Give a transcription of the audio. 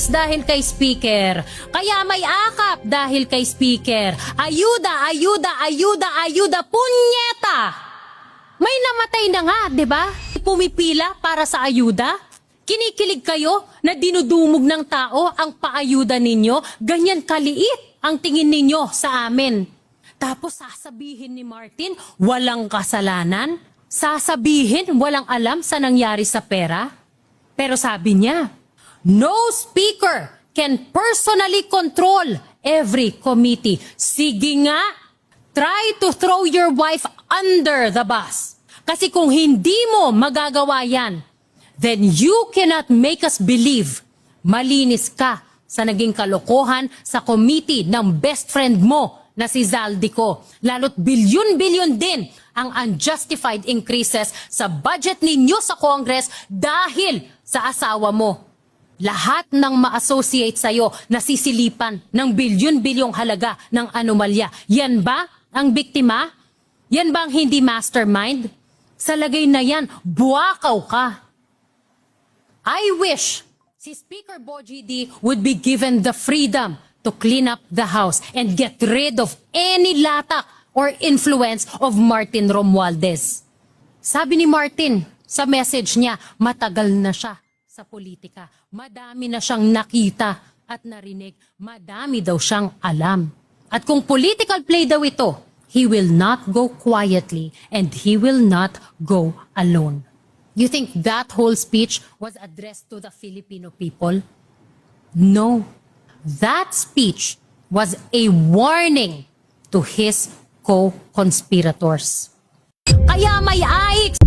tax dahil kay Speaker. Kaya may akap dahil kay Speaker. Ayuda, ayuda, ayuda, ayuda, punyeta! May namatay na nga, di ba? Pumipila para sa ayuda? Kinikilig kayo na dinudumog ng tao ang paayuda ninyo? Ganyan kaliit ang tingin ninyo sa amin. Tapos sasabihin ni Martin, walang kasalanan? Sasabihin, walang alam sa nangyari sa pera? Pero sabi niya, no speaker can personally control every committee. Sige nga, try to throw your wife under the bus. Kasi kung hindi mo magagawa yan, then you cannot make us believe malinis ka sa naging kalokohan sa committee ng best friend mo na si Zaldico. Lalo't bilyon-bilyon din ang unjustified increases sa budget ninyo sa Congress dahil sa asawa mo. Lahat ng ma-associate sa'yo nasisilipan ng bilyon-bilyong halaga ng anomalya. Yan ba ang biktima? Yan ba ang hindi mastermind? Sa lagay na yan, buwakaw ka. I wish si Speaker Bogie D would be given the freedom to clean up the house and get rid of any latak or influence of Martin Romualdez. Sabi ni Martin sa message niya, matagal na siya sa politika. Madami na siyang nakita at narinig. Madami daw siyang alam. At kung political play daw ito, he will not go quietly and he will not go alone. You think that whole speech was addressed to the Filipino people? No. That speech was a warning to his co-conspirators. Kaya may AIX